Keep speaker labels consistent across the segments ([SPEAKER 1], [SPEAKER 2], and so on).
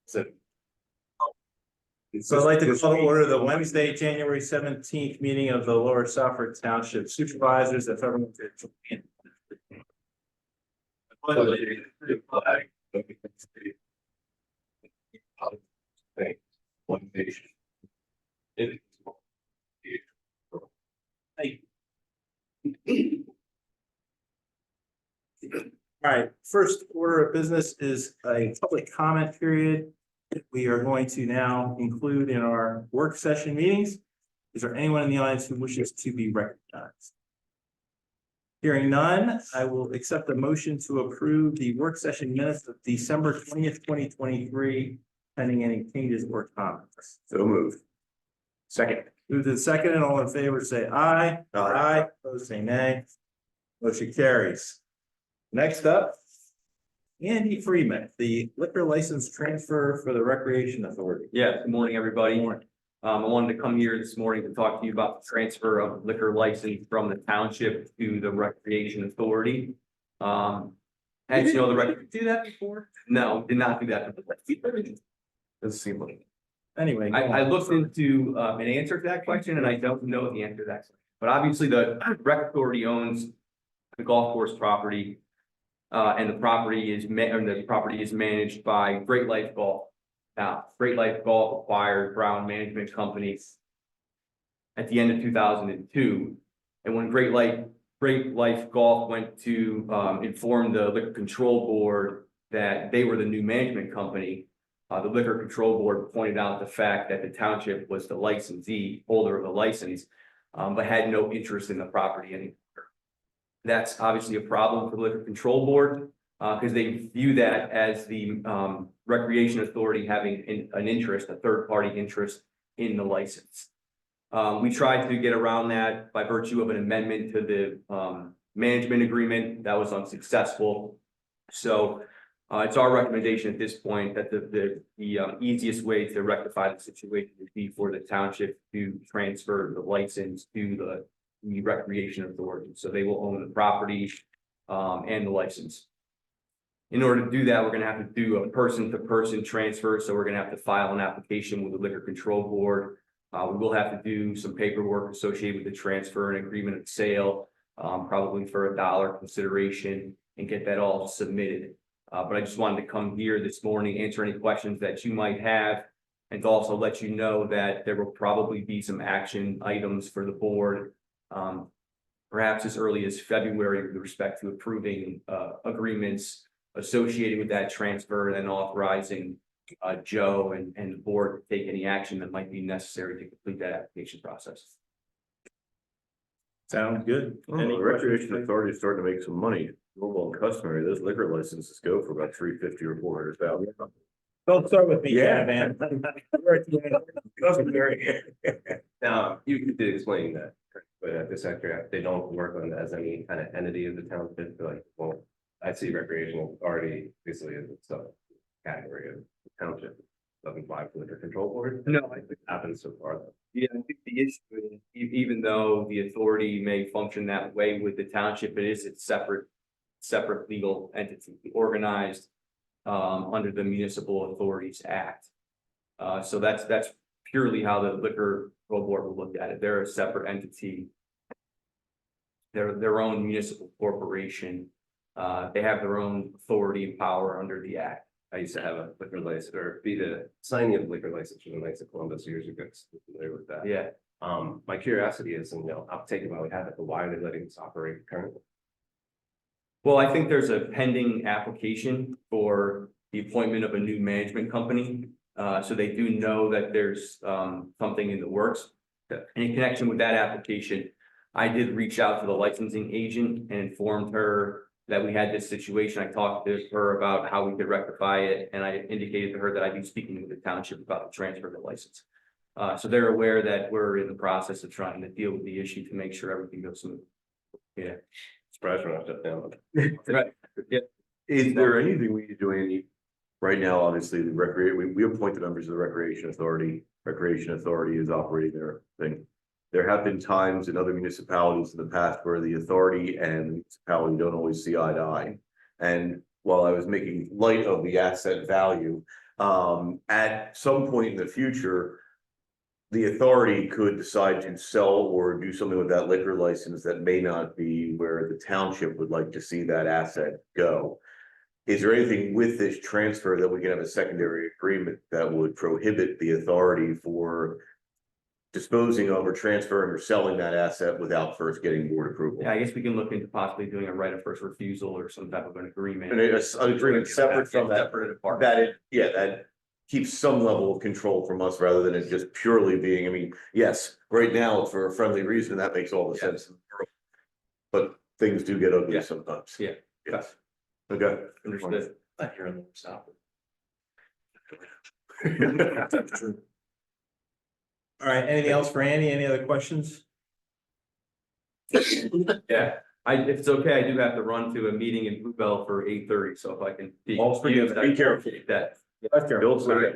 [SPEAKER 1] So I'd like to call to order the Wednesday, January 17th meeting of the Lower Suffolk Township Supervisors. If everyone could join in. One nation. All right, first order of business is a public comment period. We are going to now include in our work session meetings. Is there anyone in the audience who wishes to be recognized? Hearing none, I will accept a motion to approve the work session minutes of December 20th, 2023, pending any changes or comments.
[SPEAKER 2] So moved. Second.
[SPEAKER 1] Moved and second, and all in favor say aye. Aye. Opposed say nay. Motion carries. Next up, Andy Freeman, the liquor license transfer for the Recreation Authority.
[SPEAKER 3] Yeah, good morning, everybody. I wanted to come here this morning to talk to you about the transfer of liquor license from the township to the Recreation Authority. As you know,
[SPEAKER 1] Did you do that before?
[SPEAKER 3] No, did not do that.
[SPEAKER 2] Doesn't seem like.
[SPEAKER 1] Anyway,
[SPEAKER 3] I looked into an answer to that question, and I don't know the answer to that. But obviously, the Rec Authority owns the golf course property, and the property is managed by Great Life Golf. Now, Great Life Golf acquired Brown Management Company at the end of 2002, and when Great Life Golf went to inform the Liquor Control Board that they were the new management company, the Liquor Control Board pointed out the fact that the township was the licensee, holder of the license, but had no interest in the property anymore. That's obviously a problem for the Liquor Control Board because they view that as the Recreation Authority having an interest, a third-party interest in the license. We tried to get around that by virtue of an amendment to the management agreement. That was unsuccessful. So it's our recommendation at this point that the easiest way to rectify the situation would be for the township to transfer the license to the Recreation Authority. So they will own the property and the license. In order to do that, we're going to have to do a person-to-person transfer. So we're going to have to file an application with the Liquor Control Board. We will have to do some paperwork associated with the transfer and agreement of sale, probably for $1 consideration, and get that all submitted. But I just wanted to come here this morning, answer any questions that you might have, and to also let you know that there will probably be some action items for the board, perhaps as early as February with respect to approving agreements associated with that transfer, and then authorizing Joe and the board to take any action that might be necessary to complete that application process.
[SPEAKER 1] Sounds good.
[SPEAKER 2] The Recreation Authority is starting to make some money. Normal and customary, those liquor licenses go for about $350 or $400,000.
[SPEAKER 1] Don't start with me,
[SPEAKER 2] Yeah.
[SPEAKER 1] man.
[SPEAKER 4] Now, you did explain that, but at this sector, they don't work on as any kind of entity of the township, like, well, I see recreational authority basically as a sub category of the township, doesn't apply for liquor control board.
[SPEAKER 3] No,
[SPEAKER 4] I think it happens so far though.
[SPEAKER 3] Yeah, I think the issue is, even though the authority may function that way with the township, it is its separate legal entity, organized under the Municipal Authorities Act. So that's purely how the Liquor Control Board will look at it. They're a separate entity. They're their own municipal corporation. They have their own authority and power under the act.
[SPEAKER 4] I used to have a liquor license or be the signing of liquor license for the Knights of Columbus years ago. So I'm familiar with that.
[SPEAKER 3] Yeah.
[SPEAKER 4] My curiosity is, and I'll take it while we have it, but why are they letting this operate currently?
[SPEAKER 3] Well, I think there's a pending application for the appointment of a new management company. So they do know that there's something in the works. And in connection with that application, I did reach out to the licensing agent and informed her that we had this situation. I talked to her about how we could rectify it, and I indicated to her that I'd be speaking with the township about the transfer of the license. So they're aware that we're in the process of trying to deal with the issue to make sure everything goes smooth. Yeah.
[SPEAKER 4] Surprised we're not shut down.
[SPEAKER 3] Right. Yeah.
[SPEAKER 2] Is there anything we need to do, Andy? Right now, obviously, we appointed members of the Recreation Authority. Recreation Authority is operating their thing. There have been times in other municipalities in the past where the authority and the municipality don't always see eye to eye. And while I was making light of the asset value, At some point in the future, the authority could decide to sell or do something with that liquor license that may not be where the township would like to see that asset go. Is there anything with this transfer that we can have a secondary agreement that would prohibit the authority for disposing of or transferring or selling that asset without first getting board approval?
[SPEAKER 3] Yeah, I guess we can look into possibly doing a right of first refusal or some type of an agreement.
[SPEAKER 2] And an agreement separate from that,
[SPEAKER 3] Separate and apart.
[SPEAKER 2] that keeps some level of control from us rather than it just purely being, I mean, yes, right now for a friendly reason, that makes all the
[SPEAKER 3] Yeah.
[SPEAKER 2] sense in the world. But things do get ugly
[SPEAKER 3] Yeah.
[SPEAKER 2] sometimes.
[SPEAKER 3] Yeah.
[SPEAKER 2] Yes. Okay.
[SPEAKER 3] Understood.
[SPEAKER 1] Not here in the south. All right, anything else for Andy? Any other questions?
[SPEAKER 3] Yeah, if it's okay, I do have to run to a meeting in Blue Bell for 8:30, so if I can.
[SPEAKER 2] Be careful.
[SPEAKER 3] That.
[SPEAKER 2] Bill's right.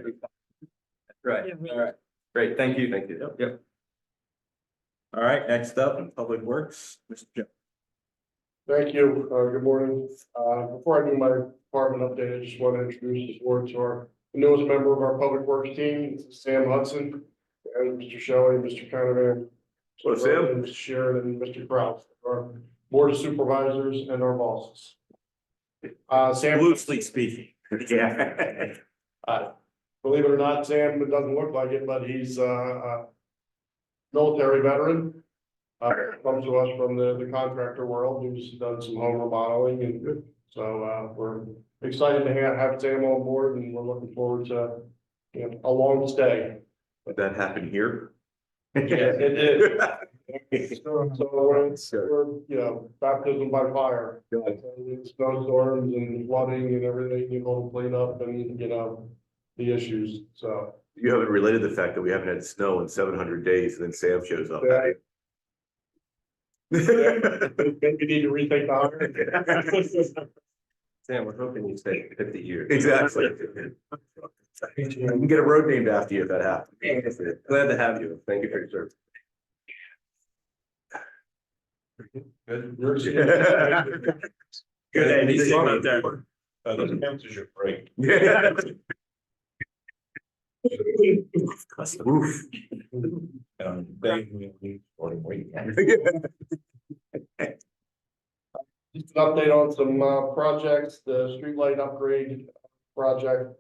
[SPEAKER 3] Right, all right, great, thank you. Thank you. Yep.
[SPEAKER 1] All right, next up, Public Works, Mr. Jones.
[SPEAKER 5] Thank you. Good morning. Before I do my department update, I just want to introduce the board to our newest member of our Public Works team, Sam Hudson, and Mr. Shelley, Mr. Canavan.
[SPEAKER 2] Hello, Sam.
[SPEAKER 5] Mr. Sharon and Mr. Kraus, our board of supervisors and our bosses. Sam.
[SPEAKER 1] Loosely speaking. Yeah.
[SPEAKER 5] Believe it or not, Sam, it doesn't look like it, but he's a military veteran. Comes to us from the contractor world, who's done some home remodeling, and so we're excited to have Sam on board, and we're looking forward to, you know, a long stay.
[SPEAKER 2] Did that happen here?
[SPEAKER 5] Yes, it did. So we're, you know, baptism by fire. Snowstorms and flooding and everything, you know, clean up and, you know, the issues, so.
[SPEAKER 2] You haven't related the fact that we haven't had snow in 700 days and then Sam shows up.
[SPEAKER 5] Yeah. Maybe we need to rethink the hire.
[SPEAKER 4] Sam, we're hoping you stay 50 years.
[SPEAKER 2] Exactly. You can get a road named after you if that happens.
[SPEAKER 4] Glad to have you. Thank you for your service.
[SPEAKER 5] Good.
[SPEAKER 1] Good, Andy, sit right there.
[SPEAKER 4] Those counts as your break.
[SPEAKER 2] Oof.
[SPEAKER 5] Just an update on some projects, the streetlight upgrade project.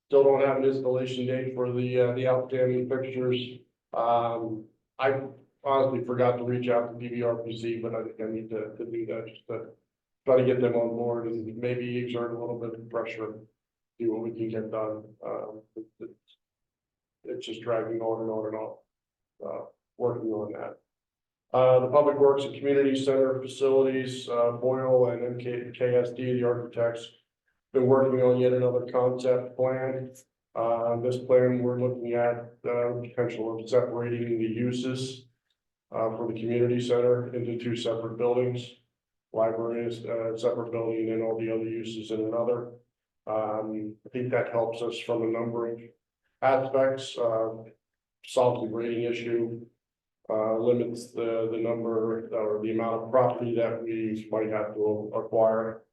[SPEAKER 5] Still don't have an installation date for the outstanding fixtures. I honestly forgot to reach out to DVRPC, but I think I need to do that just to try to get them on board and maybe exert a little bit of pressure, see what we can get done. It's just dragging on and on and on. Working on that. The Public Works and Community Center facilities, Boyle and KSD, the architects, been working on yet another concept plan. This plan, we're looking at the potential of separating the uses for the community center into two separate buildings. Library is a separate building and all the other uses in another. I think that helps us from a number of aspects, solves the grading issue, limits the number or the amount of property that we might have to acquire.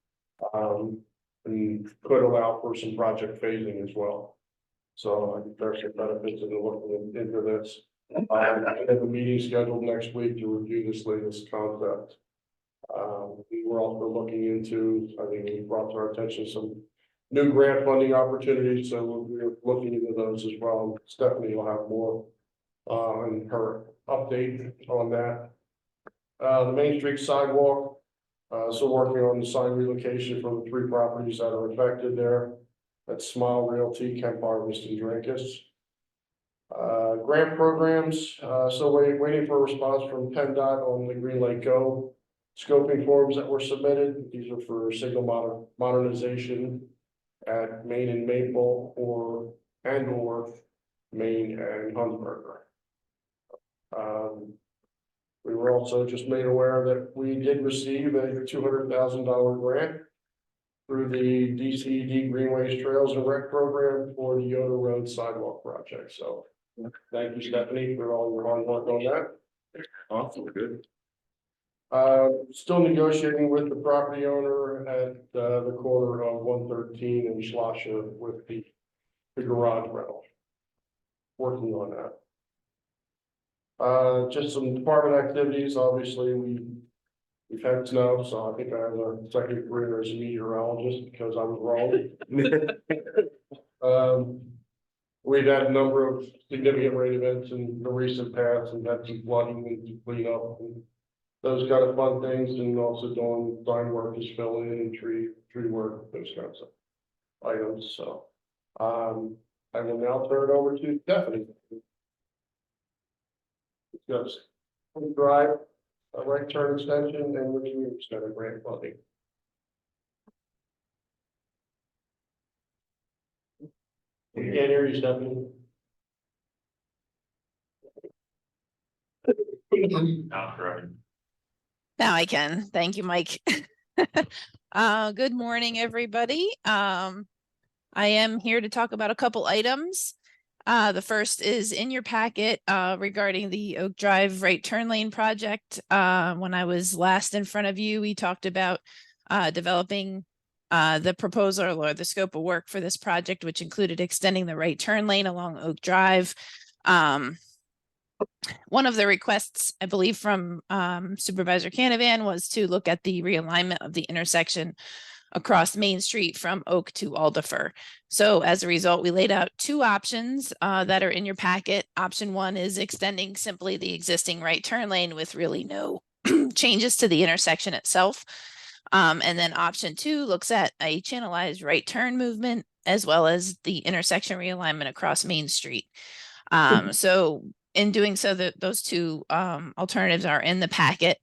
[SPEAKER 5] And could allow for some project phasing as well. So I think there's some benefits in looking into this. I have a meeting scheduled next week to review this latest concept. We were also looking into, I think we brought to our attention some new grant funding opportunities, so we're looking into those as well. Stephanie will have more in her update on that. The Main Street sidewalk. So working on the sign relocation for the three properties that are affected there. That's Smile Realty, Kemp Harvest, and Drinkus. Grant programs, so waiting for a response from PennDOT on the Green Lake Go scoping forms that were submitted. These are for signal modernization at Main and Maple or Main and Huntsburger. We were also just made aware that we did receive a $200,000 grant through the DCED Greenways Trails and Rec program for the Yoder Road sidewalk project. So thank you, Stephanie, for all your hard work on that.
[SPEAKER 2] Awesome, good.
[SPEAKER 5] Still negotiating with the property owner at the corner of 113 and Schlosser with the the garage rental. Working on that. Just some department activities, obviously, we've had snow, so I think I have a second career as a meteorologist because I was wrong. We've had a number of significant rain events in the recent past and had some flooding and cleanup and those kind of fun things, and also doing sign work, just filling in and tree work, those kinds of items, so. I will now turn it over to Stephanie. Discuss drive, a right turn extension, and which we extended grant funding. We can't hear you, Stephanie.
[SPEAKER 6] Now I can. Thank you, Mike. Good morning, everybody. I am here to talk about a couple items. The first is in your packet regarding the Oak Drive right turn lane project. When I was last in front of you, we talked about developing the proposal or the scope of work for this project, which included extending the right turn lane along Oak Drive. One of the requests, I believe, from Supervisor Canavan was to look at the realignment of the intersection across Main Street from Oak to Alderfer. So as a result, we laid out two options that are in your packet. Option one is extending simply the existing right turn lane with really no changes to the intersection itself. And then option two looks at a channelized right turn movement as well as the intersection realignment across Main Street. So in doing so, those two alternatives are in the packet.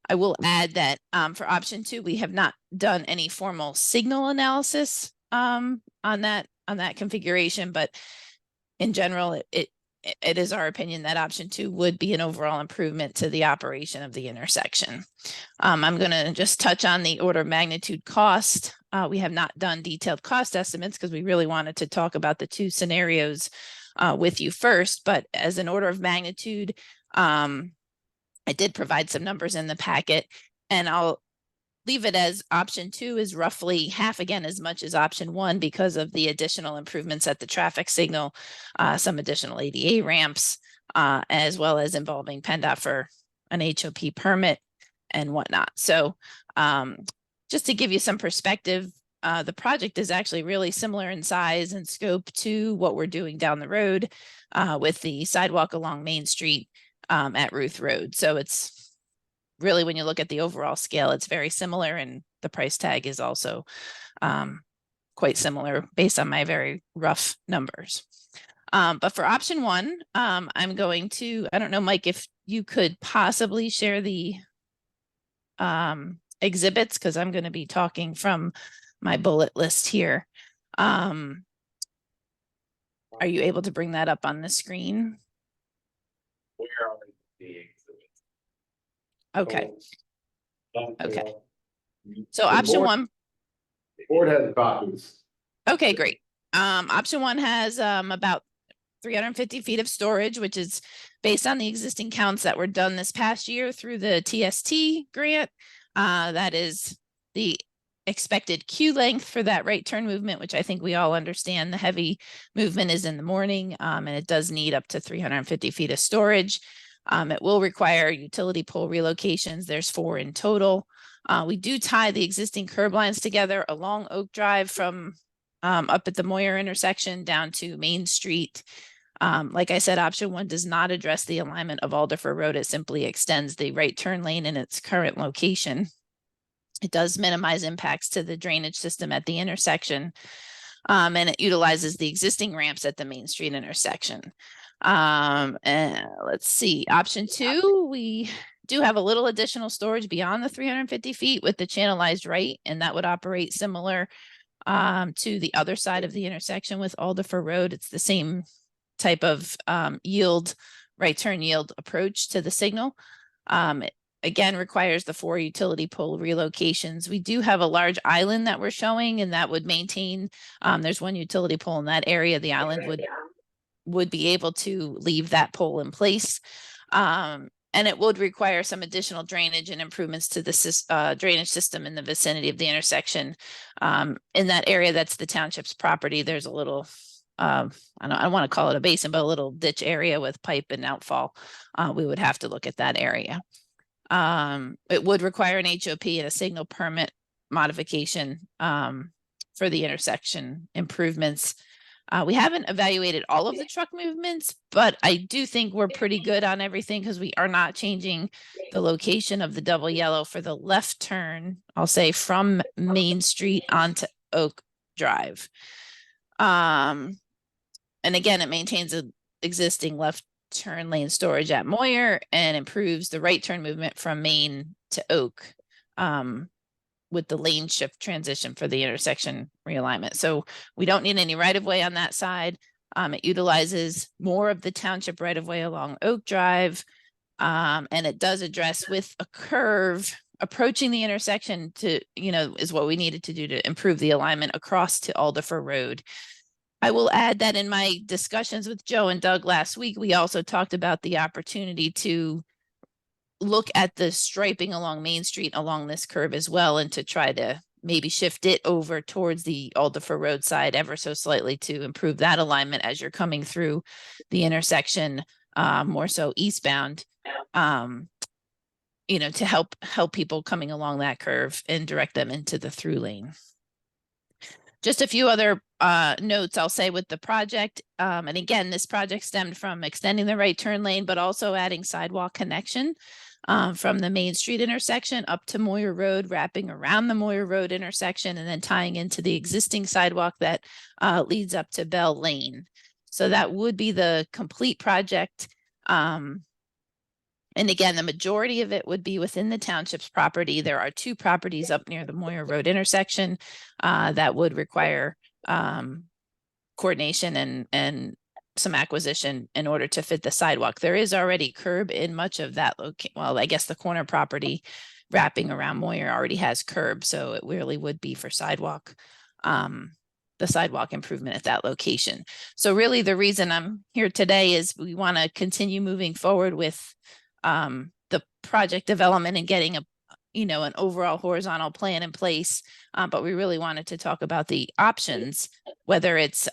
[SPEAKER 6] I will add that for option two, we have not done any formal signal analysis on that configuration, but in general, it is our opinion that option two would be an overall improvement to the operation of the intersection. I'm going to just touch on the order of magnitude cost. We have not done detailed cost estimates because we really wanted to talk about the two scenarios with you first, but as an order of magnitude, I did provide some numbers in the packet, and I'll leave it as option two is roughly half again as much as option one because of the additional improvements at the traffic signal, some additional ADA ramps, as well as involving PennDOT for an HOP permit and whatnot. So just to give you some perspective, the project is actually really similar in size and scope to what we're doing down the road with the sidewalk along Main Street at Ruth Road. So it's really, when you look at the overall scale, it's very similar, and the price tag is also quite similar based on my very rough numbers. But for option one, I'm going to, I don't know, Mike, if you could possibly share the exhibits, because I'm going to be talking from my bullet list here. Are you able to bring that up on the screen?
[SPEAKER 4] Where are the exhibits?
[SPEAKER 6] Okay. Okay. So
[SPEAKER 5] The
[SPEAKER 6] option
[SPEAKER 5] board-
[SPEAKER 6] one.
[SPEAKER 5] The board has copies.
[SPEAKER 6] Okay, great. Option one has about 350 feet of storage, which is based on the existing counts that were done this past year through the TST grant. That is the expected queue length for that right turn movement, which I think we all understand the heavy movement is in the morning, and it does need up to 350 feet of storage. It will require utility pole relocations. There's 4 in total. We do tie the existing curb lines together along Oak Drive from up at the Moyer intersection down to Main Street. Like I said, option one does not address the alignment of Alderfer Road. It simply extends the right turn lane in its current location. It does minimize impacts to the drainage system at the intersection, and it utilizes the existing ramps at the Main Street intersection. And let's see, option two, we do have a little additional storage beyond the 350 feet with the channelized right, and that would operate similar to the other side of the intersection with Alderfer Road. It's the same type of yield, right turn yield approach to the signal. It again requires the 4 utility pole relocations. We do have a large island that we're showing, and that would maintain, there's 1 utility pole in that area. The island would be able to leave that pole in place. And it would require some additional drainage and improvements to the drainage system in the vicinity of the intersection. In that area, that's the township's property. There's a little I don't want to call it a basin, but a little ditch area with pipe and outfall. We would have to look at that area. It would require an HOP and a signal permit modification for the intersection improvements. We haven't evaluated all of the truck movements, but I do think we're pretty good on everything because we are not changing the location of the double yellow for the left turn, I'll say from Main Street onto Oak Drive. And again, it maintains an existing left turn lane storage at Moyer and improves the right turn movement from Main to Oak with the lane shift transition for the intersection realignment. So we don't need any right of way on that side. It utilizes more of the township right of way along Oak Drive. And it does address with a curve approaching the intersection to, is what we needed to do to improve the alignment across to Alderfer Road. I will add that in my discussions with Joe and Doug last week, we also talked about the opportunity to look at the striping along Main Street along this curve as well, and to try to maybe shift it over towards the Alderfer Road side ever so slightly to improve that alignment as you're coming through the intersection, more so eastbound, to help people coming along that curve and direct them into the through lane. Just a few other notes I'll say with the project. And again, this project stemmed from extending the right turn lane, but also adding sidewalk connection from the Main Street intersection up to Moyer Road, wrapping around the Moyer Road intersection, and then tying into the existing sidewalk that leads up to Bell Lane. So that would be the complete project. And again, the majority of it would be within the township's property. There are 2 properties up near the Moyer Road intersection that would require coordination and some acquisition in order to fit the sidewalk. There is already curb in much of that location. Well, I guess the corner property wrapping around Moyer already has curb, so it really would be for sidewalk, the sidewalk improvement at that location. So really the reason I'm here today is we want to continue moving forward with the project development and getting an overall horizontal plan in place. But we really wanted to talk about the options, whether it's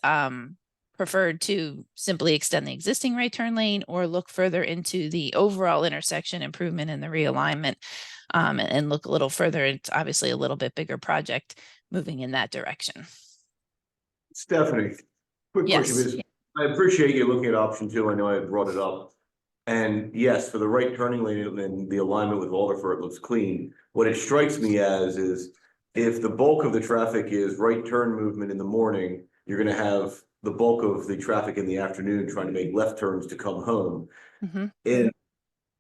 [SPEAKER 6] preferred to simply extend the existing right turn lane or look further into the overall intersection improvement and the realignment, and look a little further. It's obviously a little bit bigger project moving in that direction.
[SPEAKER 2] Stephanie, quick question is, I appreciate you looking at option 2. I know I brought it up. And yes, for the right turning lane and the alignment with Alderfer, it looks clean. What it strikes me as is if the bulk of the traffic is right turn movement in the morning, you're going to have the bulk of the traffic in the afternoon trying to make left turns to come home.
[SPEAKER 6] Mm-hmm.
[SPEAKER 2] And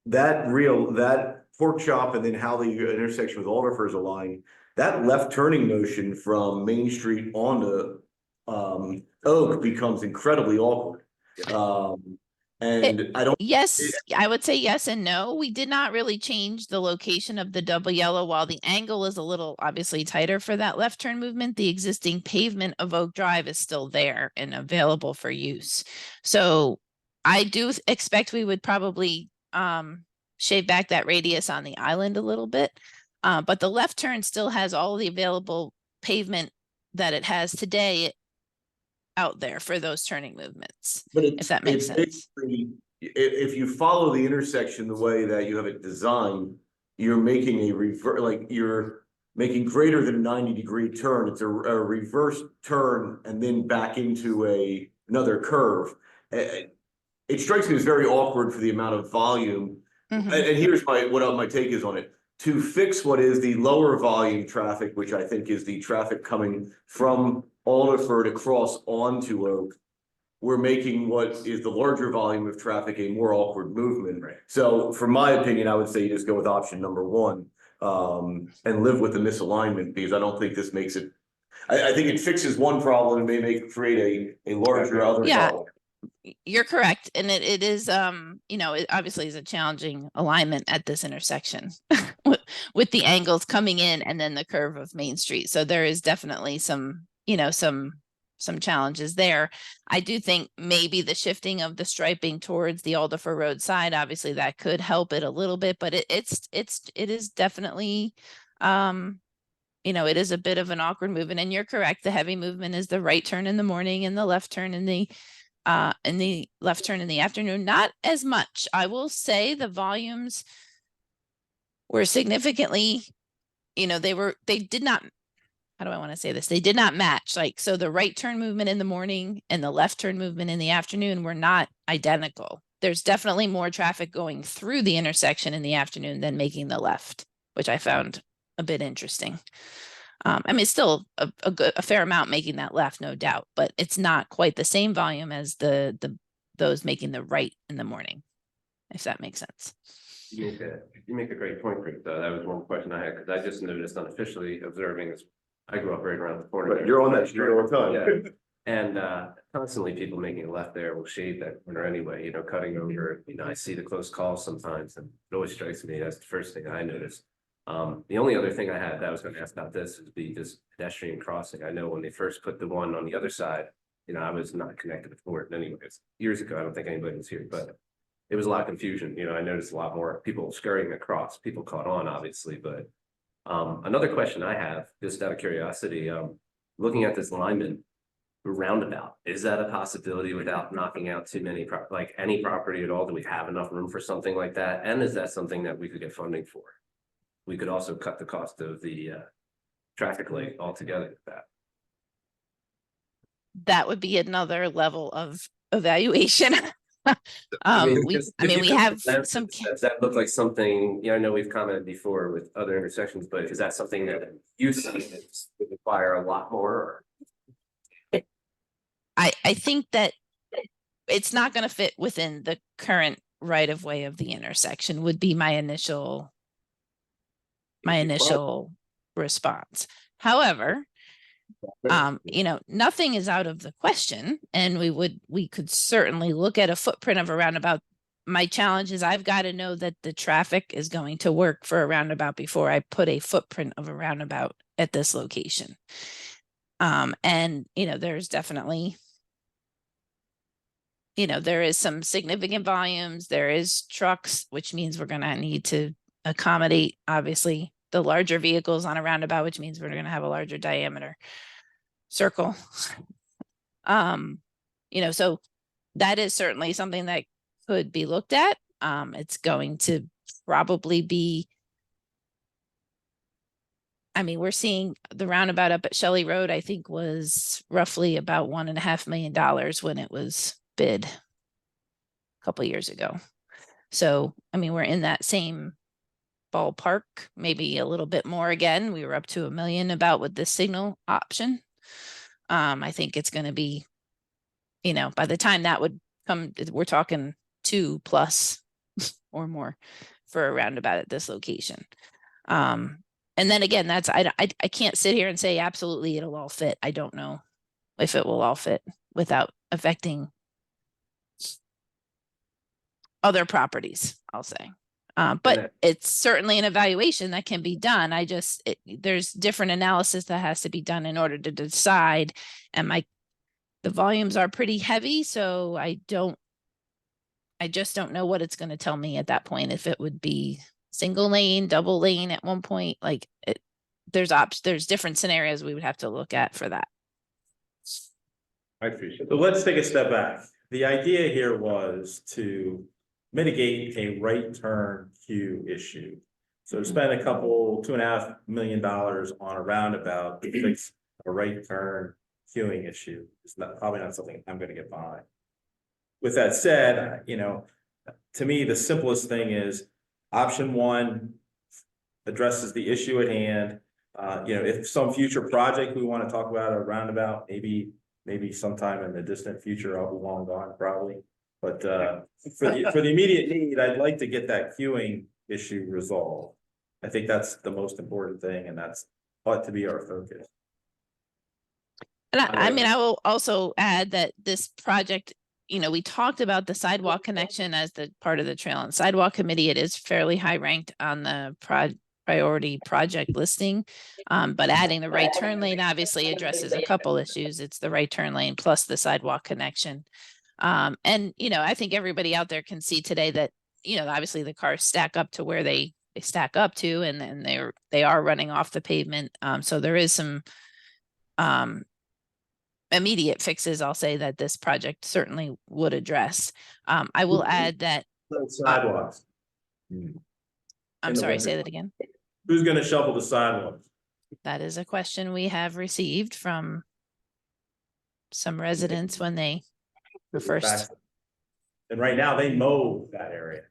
[SPEAKER 2] that pork chop and then how the intersection with Alderfer is aligned, that left turning motion from Main Street onto Oak becomes incredibly awkward. And I don't.
[SPEAKER 6] Yes, I would say yes and no. We did not really change the location of the double yellow. While the angle is a little obviously tighter for that left turn movement, the existing pavement of Oak Drive is still there and available for use. So I do expect we would probably shave back that radius on the island a little bit. But the left turn still has all the available pavement that it has today out there for those turning movements,
[SPEAKER 2] but
[SPEAKER 6] if that makes sense.
[SPEAKER 2] If you follow the intersection the way that you have it designed, you're making you're making greater than a 90-degree turn. It's a reverse turn and then back into another curve. It strikes me as very awkward for the amount of volume. Mm-hmm. And here's what my take is on it. To fix what is the lower volume traffic, which I think is the traffic coming from Alderfer to cross onto Oak, we're making what is the larger volume of traffic a more awkward movement. Right. So from my opinion, I would say you just go with option number 1 and live with the misalignment, because I don't think this makes it, I think it fixes one problem and may create a larger other problem.
[SPEAKER 6] You're correct. And it is, it obviously is a challenging alignment at this intersection with the angles coming in and then the curve of Main Street. So there is definitely some challenges there. I do think maybe the shifting of the striping towards the Alderfer Road side, obviously that could help it a little bit, but it is definitely it is a bit of an awkward movement, and you're correct. The heavy movement is the right turn in the morning and the left turn in the left turn in the afternoon. Not as much. I will say the volumes were significantly, they did not, how do I want to say this? They did not match. Like, so the right turn movement in the morning and the left turn movement in the afternoon were not identical. There's definitely more traffic going through the intersection in the afternoon than making the left, which I found a bit interesting. I mean, it's still a fair amount making that left, no doubt, but it's not quite the same volume as those making the right in the morning, if that makes sense.
[SPEAKER 4] You make a great point, Rick, though. That was one question I had, because I just noticed unofficially observing this. I grew up right around the corner.
[SPEAKER 2] But you're on that street all the time.
[SPEAKER 4] Yeah. And constantly people making a left there will shade that corner anyway, cutting over, I see the close calls sometimes, and it always strikes me, that's the first thing I noticed. The only other thing I had that I was going to ask about this is this pedestrian crossing. I know when they first put the one on the other side, I was not connected before it anyways. Years ago, I don't think anybody was here, but it was a lot of confusion. I noticed a lot more people scurrying across. People caught on, obviously, but another question I have, just out of curiosity, looking at this alignment roundabout, is that a possibility without knocking out too many, like any property at all? Do we have enough room for something like that? And is that something that we could get funding for? We could also cut the cost of the traffic light altogether with that.
[SPEAKER 6] That would be another level of evaluation. We have some.
[SPEAKER 4] Does that look like something, I know we've commented before with other intersections, but is that something that you see that would require a lot more?
[SPEAKER 6] I think that it's not going to fit within the current right of way of the intersection would be my initial response. However, nothing is out of the question, and we could certainly look at a footprint of a roundabout. My challenge is I've got to know that the traffic is going to work for a roundabout before I put a footprint of a roundabout at this location. And there's definitely, there is some significant volumes. There is trucks, which means we're going to need to accommodate, obviously, the larger vehicles on a roundabout, which means we're going to have a larger diameter circle. So that is certainly something that could be looked at. It's going to probably be, we're seeing the roundabout up at Shelley Road, I think was roughly about $1.5 million when it was bid a couple of years ago. So, we're in that same ballpark, maybe a little bit more again. We were up to $1 million about with this signal option. I think it's going to be, by the time that would come, we're talking 2+ or more for a roundabout at this location. And then again, that's, I can't sit here and say absolutely it'll all fit. I don't know if it will all fit without affecting other properties, I'll say. But it's certainly an evaluation that can be done. There's different analysis that has to be done in order to decide. And the volumes are pretty heavy, so I just don't know what it's going to tell me at that point. If it would be single lane, double lane at one point, there's different scenarios we would have to look at for that.
[SPEAKER 2] I appreciate it.
[SPEAKER 1] So let's take a step back. The idea here was to mitigate a right turn queue issue. So to spend $2.5 million on a roundabout to fix a right turn queuing issue is probably not something I'm going to get behind. With that said, to me, the simplest thing is option one addresses the issue at hand. If some future project we want to talk about a roundabout, maybe sometime in the distant future, I'll be long gone probably. But for the immediate need, I'd like to get that queuing issue resolved. I think that's the most important thing, and that's ought to be our focus.
[SPEAKER 6] And I will also add that this project, we talked about the sidewalk connection as the part of the trail and sidewalk committee. It is fairly high ranked on the priority project listing. But adding the right turn lane obviously addresses a couple issues. It's the right turn lane plus the sidewalk connection. And I think everybody out there can see today that, obviously the cars stack up to where they they stack up to, and then they are running off the pavement. So there is some immediate fixes, I'll say, that this project certainly would address. I will add that,
[SPEAKER 1] Sidewalks.
[SPEAKER 6] I'm
[SPEAKER 1] In the
[SPEAKER 6] sorry,
[SPEAKER 1] winter.
[SPEAKER 6] say that again.
[SPEAKER 1] Who's gonna shovel the sidewalks?
[SPEAKER 6] That is a question we have received from some residents when they first.
[SPEAKER 1] And right now, they mow that area.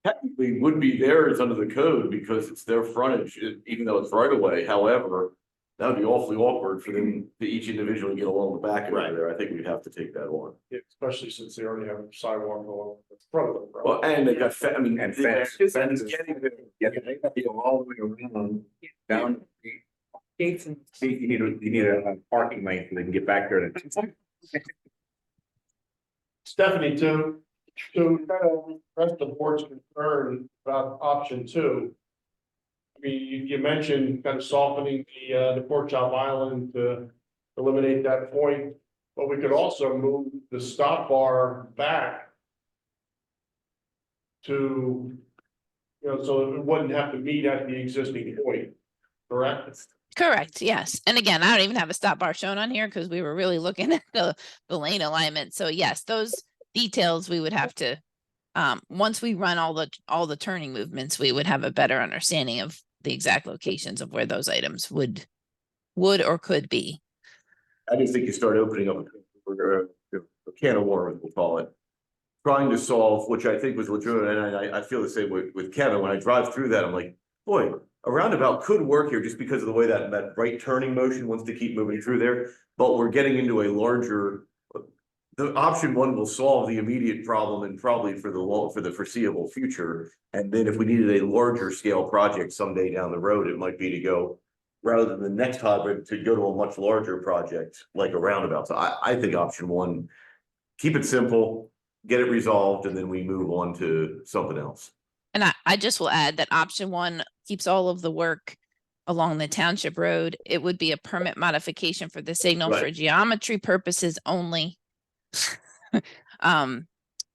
[SPEAKER 2] Technically would be theirs under the code because it's their frontage, even though it's right away. However, that would be awfully awkward for them to each individually get along the back
[SPEAKER 1] Right.
[SPEAKER 2] of there. I think we'd have to take that on.
[SPEAKER 5] Especially since they already have sidewalk along the front of them. right?
[SPEAKER 2] Well, and they got, I mean.
[SPEAKER 7] And
[SPEAKER 2] the-
[SPEAKER 7] fence.
[SPEAKER 2] it's
[SPEAKER 7] Fence.
[SPEAKER 2] getting-
[SPEAKER 7] You go all the way around, down. Gates and. You need a parking lane so they can get back there.
[SPEAKER 5] Stephanie, to kind of press the board's concern about option two. I mean, you mentioned kind of softening the pork chop island to eliminate that point, but we could also move the stop bar back to, so it wouldn't have to meet at the existing point, correct?
[SPEAKER 6] Correct, yes. And again, I don't even have a stop bar shown on here because we were really looking at the lane alignment. So yes, those details we would have to, once we run all the turning movements, we would have a better understanding of the exact locations of where those items would or could be.
[SPEAKER 2] I just think you start opening up a can of worms, we'll call it. Trying to solve, which I think was legitimate, and I feel the same with Kevin. When I drive through that, I'm like, boy, a roundabout could work here just because of the way that right turning motion wants to keep moving through there. But we're getting into a larger, the option one will solve the immediate problem and probably for the foreseeable future. And then if we needed a larger scale project someday down the road, it might be to go, rather than the next hybrid, to go to a much larger project like a roundabout. So I think option one, keep it simple, get it resolved, and then we move on to something else.
[SPEAKER 6] And I just will add that option one keeps all of the work along the township road. It would be a permit modification for the signal for
[SPEAKER 2] Right.
[SPEAKER 6] geometry purposes only. And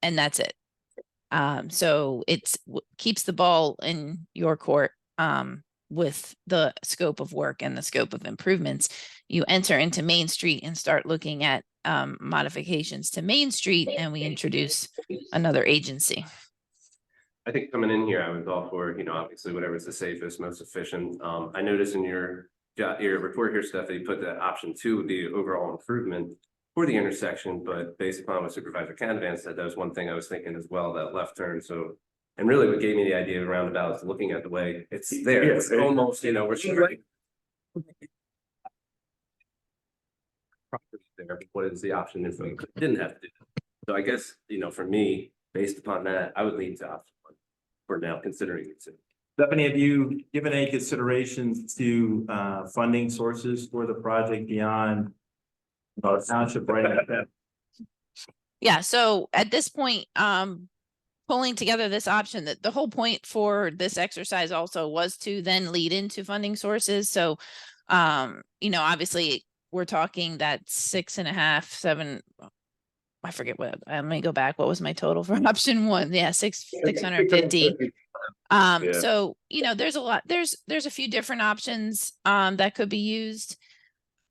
[SPEAKER 6] that's it. So keeps the ball in your court, with the scope of work and the scope of improvements. You enter into Main Street and start looking at, modifications to Main Street, and we introduce another agency.
[SPEAKER 4] I think coming in here, I was all for, obviously whatever's the safest, most efficient. I noticed in your report here, Steph, that you put that option two would be overall improvement for the intersection, but based upon what Supervisor Canavan said, that was one thing I was thinking as well, that left turn. So, and really what gave me the idea of roundabout is looking at the way it's there.
[SPEAKER 2] Yeah,
[SPEAKER 4] It's almost, we're straight. Property there, but what is the option if we didn't have to do that? So I guess, for me, based upon that, I would lean to option one for now, considering it too.
[SPEAKER 1] Stephanie, have you given any considerations to funding sources for the project beyond township right?
[SPEAKER 6] Yeah, so at this point, pulling together this option, that the whole point for this exercise also was to then lead into funding sources. So, obviously we're talking that 6.5, 7. I forget what, let me go back. What was my total for option one? Yeah, 650.
[SPEAKER 2] Yeah.
[SPEAKER 6] So, there's a lot, there's a few different options, that could be used.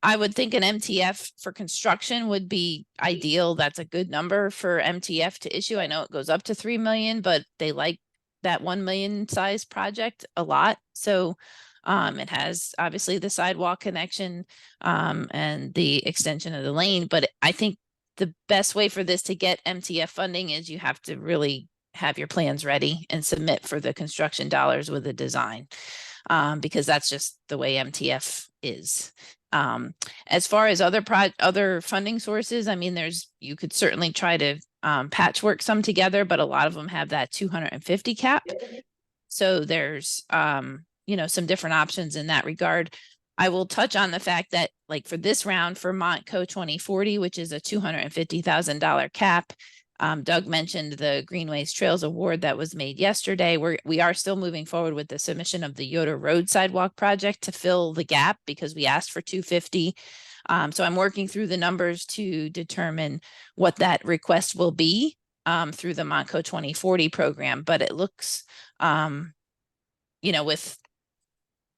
[SPEAKER 6] I would think an MTF for construction would be ideal. That's a good number for MTF to issue. I know it goes up to 3 million, but they like that 1 million size project a lot. So it has obviously the sidewalk connection, and the extension of the lane. But I think the best way for this to get MTF funding is you have to really have your plans ready and submit for the construction dollars with a design, because that's just the way MTF is. As far as other funding sources, I mean, you could certainly try to patchwork some together, but a lot of them have that 250 cap. So there's some different options in that regard. I will touch on the fact that, like, for this round for Montco 2040, which is a $250,000 cap, Doug mentioned the Greenways Trails Award that was made yesterday. We are still moving forward with the submission of the Yoder Road Sidewalk project to fill the gap because we asked for 250. So I'm working through the numbers to determine what that request will be through the Montco 2040 program, but it looks with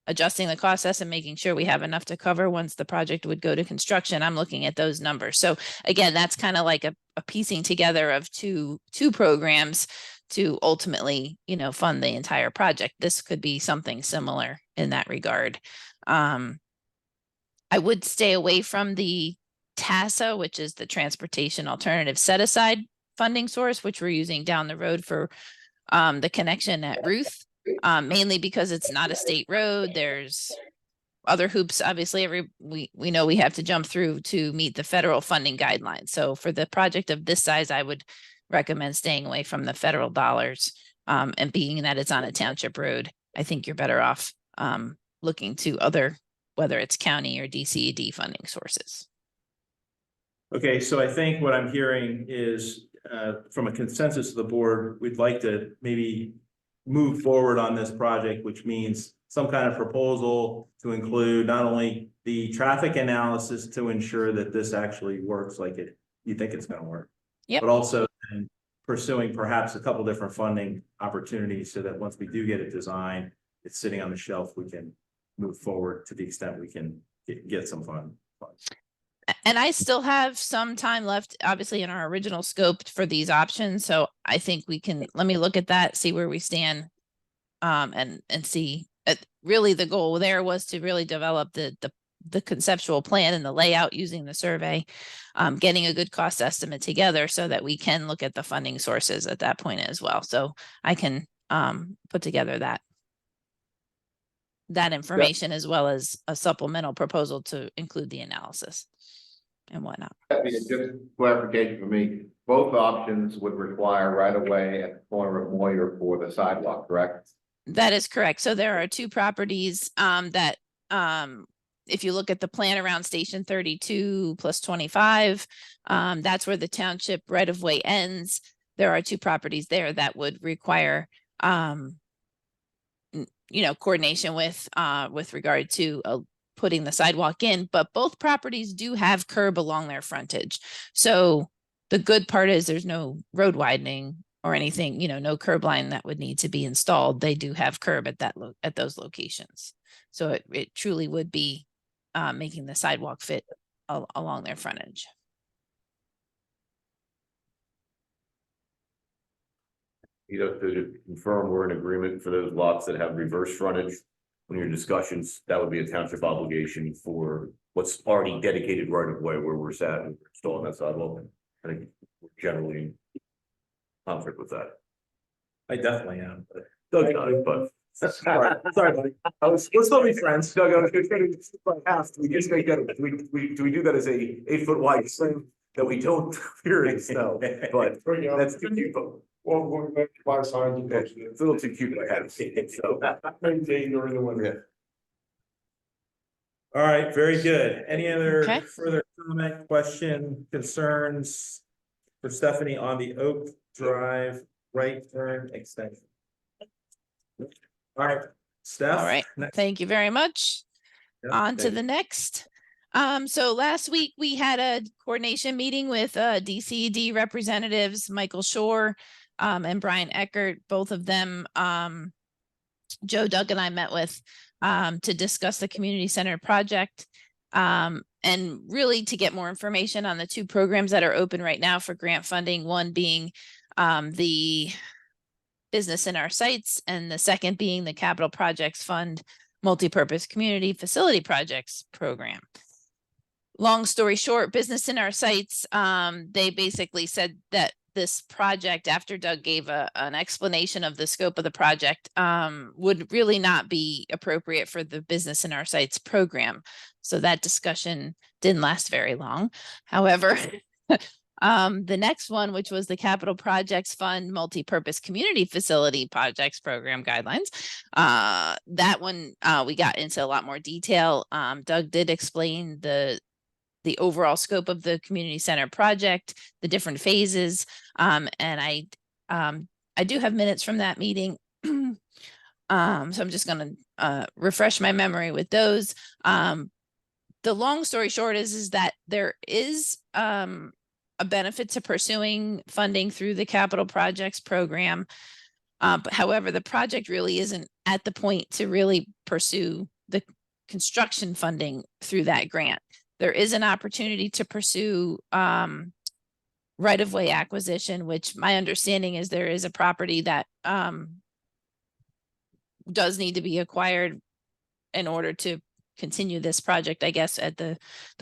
[SPEAKER 6] adjusting the cost estimate, making sure we have enough to cover once the project would go to construction, I'm looking at those numbers. So again, that's kind of like a piecing together of two programs to ultimately, fund the entire project. This could be something similar in that regard. I would stay away from the TASA, which is the Transportation Alternative Set Aside funding source, which we're using down the road for the connection at Ruth, mainly because it's not a state road. There's other hoops, obviously, we know we have to jump through to meet the federal funding guidelines. So for the project of this size, I would recommend staying away from the federal dollars. And being that it's on a township road, I think you're better off looking to other, whether it's county or DCED funding sources.
[SPEAKER 1] Okay, so I think what I'm hearing is, from a consensus of the board, we'd like to maybe move forward on this project, which means some kind of proposal to include not only the traffic analysis to ensure that this actually works like you think it's going to work.
[SPEAKER 6] Yep.
[SPEAKER 1] But also pursuing perhaps a couple different funding opportunities so that once we do get it designed, it's sitting on the shelf, we can move forward to the extent we can get some funds.
[SPEAKER 6] And I still have some time left, obviously, in our original scope for these options. So I think we can, let me look at that, see where we stand, and see. Really, the goal there was to really develop the conceptual plan and the layout using the survey, getting a good cost estimate together so that we can look at the funding sources at that point as well. So I can put together that information as well as a supplemental proposal to include the analysis and whatnot.
[SPEAKER 7] Just clarification for me, both options would require right of way at the corner of Moyer for the sidewalk, correct?
[SPEAKER 6] That is correct. So there are two properties that if you look at the plan around Station 32 plus 25, that's where the township right of way ends. There are two properties there that would require coordination with regard to putting the sidewalk in, but both properties do have curb along their frontage. So the good part is there's no road widening or anything, no curb line that would need to be installed. They do have curb at those locations. So it truly would be making the sidewalk fit along their frontage.
[SPEAKER 2] To confirm we're in agreement for those lots that have reverse frontage. When your discussions, that would be a township obligation for what's already dedicated right of way where we're sat and installing that sidewalk. I think we're generally in conflict with that.
[SPEAKER 1] I definitely am.
[SPEAKER 2] Doug, not it, but.
[SPEAKER 1] Sorry, buddy. We'll still be friends.
[SPEAKER 2] Doug, I was going to ask, do we just make that, do we do that as a 8-foot wide swing that we don't fear in snow? But
[SPEAKER 5] There you go.
[SPEAKER 2] that's too cute.
[SPEAKER 5] Well, we'll make my signs and post it.
[SPEAKER 2] It's a little too cute, I had to see it, so.
[SPEAKER 5] Maintained during the winter.
[SPEAKER 1] All right, very good. Any other
[SPEAKER 6] Okay.
[SPEAKER 1] further comment, question, concerns for Stephanie on the Oak Drive right turn extension? All right, Steph.
[SPEAKER 6] All right.
[SPEAKER 1] next.
[SPEAKER 6] Thank you very much.
[SPEAKER 1] Yeah,
[SPEAKER 6] On to
[SPEAKER 1] thank
[SPEAKER 6] the next. So last week we had a coordination meeting with DCED representatives, Michael Shore and Brian Eckert. Both of them, Joe, Doug, and I met with to discuss the community center project and really to get more information on the two programs that are open right now for grant funding. One being the Business in Our Sites, and the second being the Capital Projects Fund Multipurpose Community Facility Projects Program. Long story short, Business in Our Sites, they basically said that this project, after Doug gave an explanation of the scope of the project, would really not be appropriate for the Business in Our Sites program. So that discussion didn't last very long. However, the next one, which was the Capital Projects Fund Multipurpose Community Facility Projects Program Guidelines, that one we got into a lot more detail. Doug did explain the overall scope of the community center project, the different phases, and I do have minutes from that meeting. So I'm just going to refresh my memory with those. The long story short is that there is a benefit to pursuing funding through the capital projects program. But however, the project really isn't at the point to really pursue the construction funding through that grant. There is an opportunity to pursue right-of-way acquisition, which my understanding is there is a property that does need to be acquired in order to continue this project, I guess, at the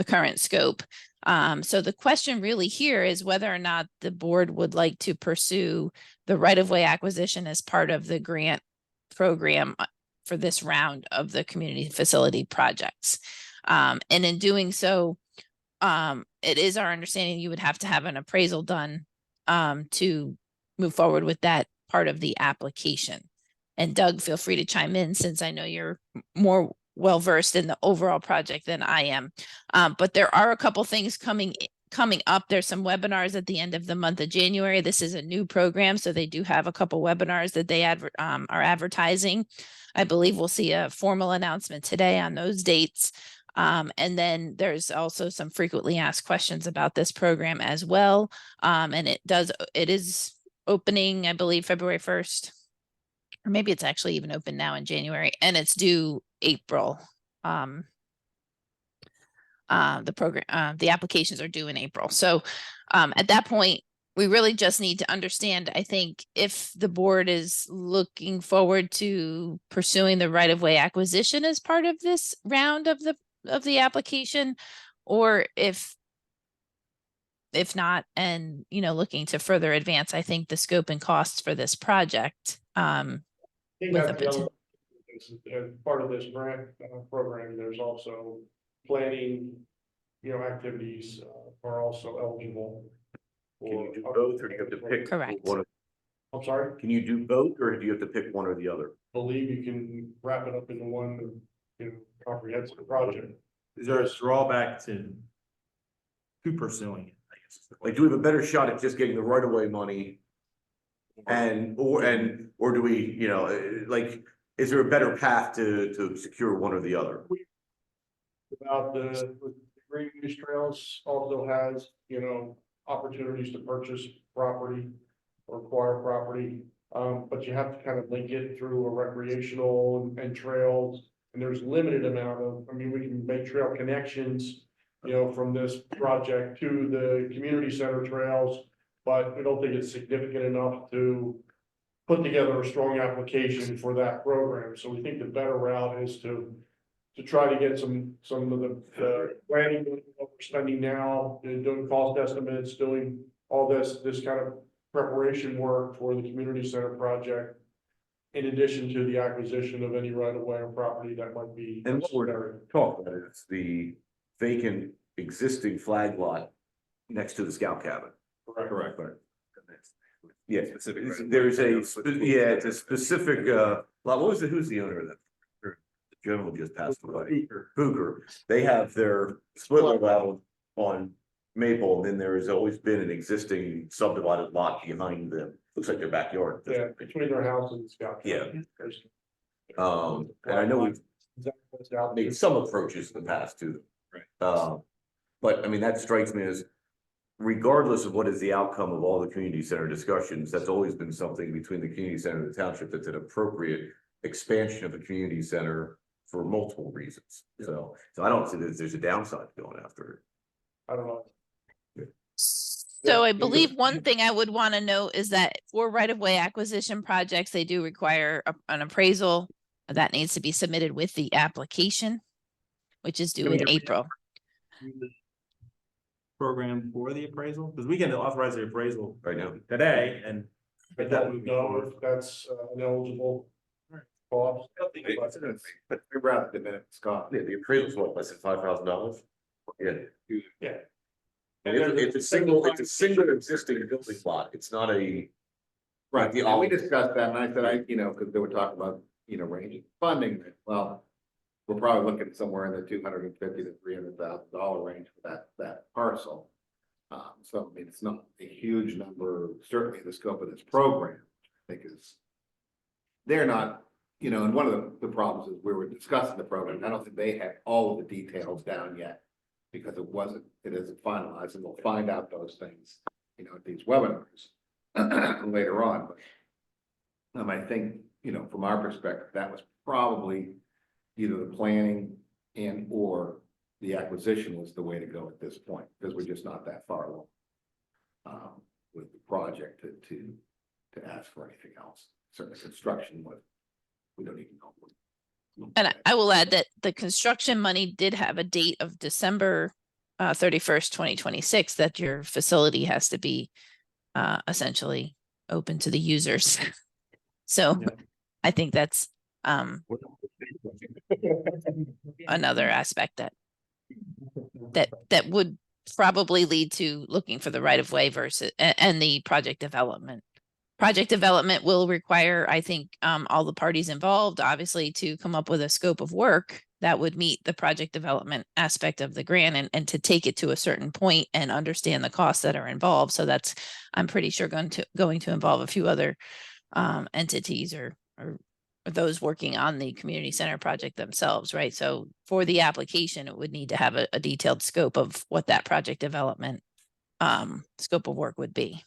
[SPEAKER 6] current scope. So the question really here is whether or not the board would like to pursue the right-of-way acquisition as part of the grant program for this round of the community facility projects. And in doing so, it is our understanding you would have to have an appraisal done to move forward with that part of the application. And Doug, feel free to chime in since I know you're more well-versed in the overall project than I am. But there are a couple things coming up. There's some webinars at the end of the month of January. This is a new program, so they do have a couple webinars that they are advertising. I believe we'll see a formal announcement today on those dates. And then there's also some frequently asked questions about this program as well. And it is opening, I believe, February 1st. Or maybe it's actually even open now in January, and it's due April. The applications are due in April. So at that point, we really just need to understand, I think, if the board is looking forward to pursuing the right-of-way acquisition as part of this round of the application, or if not, and looking to further advance, I think, the scope and costs for this project.
[SPEAKER 5] I think
[SPEAKER 6] With
[SPEAKER 5] that's
[SPEAKER 6] a
[SPEAKER 5] the other, as part of this grant program, there's also planning, activities are also eligible.
[SPEAKER 2] Can you do both, or do you have to pick?
[SPEAKER 6] Correct.
[SPEAKER 2] One?
[SPEAKER 5] I'm sorry,
[SPEAKER 2] Can you do both, or do you have to pick one or the other?
[SPEAKER 5] believe you can wrap it up into one, comprehensive project.
[SPEAKER 1] Is there a drawback to pursuing it, I guess?
[SPEAKER 2] Like, do we have a better shot at just getting the right of way money? Or do we, like, is there a better path to secure one or the other?
[SPEAKER 5] About the Green News Trails also has, opportunities to purchase property or acquire property. But you have to kind of link it through a recreational and trails, and there's limited amount of, we can make trail connections, from this project to the community center trails, but I don't think it's significant enough to put together a strong application for that program. So we think the better route is to try to get some of the planning, what we're spending now, doing cost estimates, doing all this kind of preparation work for the community center project, in addition to the acquisition of any right of way or property that might be.
[SPEAKER 2] And what we're talking about is the vacant existing flag lot next to the scout cabin.
[SPEAKER 5] Correct.
[SPEAKER 2] Yeah, there's it's a specific, lot. What was who's the owner of that? The gentleman just passed away. Booker. They have their split level on Maple, and then there has always been an existing subdivided lot behind them. Looks like their backyard.
[SPEAKER 5] Yeah, between their house and the scout.
[SPEAKER 2] Yeah. And I know we've made some approaches in the past to them.
[SPEAKER 7] Right.
[SPEAKER 2] But I mean, that strikes me as, regardless of what is the outcome of all the community center discussions, that's always been something between the community center and the township that's an appropriate expansion of the community center for multiple reasons. So I don't see that there's a downside to going after it.
[SPEAKER 5] I don't know.
[SPEAKER 6] So I believe one thing I would want to note is that for right-of-way acquisition projects, they do require an appraisal that needs to be submitted with the application, which is due in April.
[SPEAKER 1] Program for the appraisal, because we can authorize the appraisal
[SPEAKER 2] Right now.
[SPEAKER 1] today and.
[SPEAKER 5] I don't know if that's an eligible cost.
[SPEAKER 7] But we're out the minute, Scott.
[SPEAKER 2] Yeah, the appraisal's what, less than $5,000? Yeah.
[SPEAKER 5] Yeah.
[SPEAKER 2] And it's a single existing building lot. It's not a.
[SPEAKER 7] Right,
[SPEAKER 2] The
[SPEAKER 7] we discussed that, and I said, because they were talking about, range of funding, well, we're probably looking somewhere in the $250,000 to $300,000 range for that parcel. So I mean, it's not a huge number, certainly in the scope of this program, I think is. They're not, and one of the problems is we were discussing the program, I don't think they had all of the details down yet. Because it isn't finalized, and we'll find out those things, at these webinars later on, but. I think, from our perspective, that was probably either the planning and or the acquisition was the way to go at this point, because we're just not that far along. With the project to ask for anything else. Certainly construction, but we don't even know.
[SPEAKER 6] And I will add that the construction money did have a date of December 31st, 2026, that your facility has to be essentially open to the users. So
[SPEAKER 1] Yeah.
[SPEAKER 6] I think that's another aspect that would probably lead to looking for the right of way versus and the project development. Project development will require, I think, all the parties involved, obviously, to come up with a scope of work that would meet the project development aspect of the grant and to take it to a certain point and understand the costs that are involved. So that's, I'm pretty sure going to involve a few other entities or those working on the community center project themselves, right? So for the application, it would need to have a detailed scope of what that project development scope of work would be.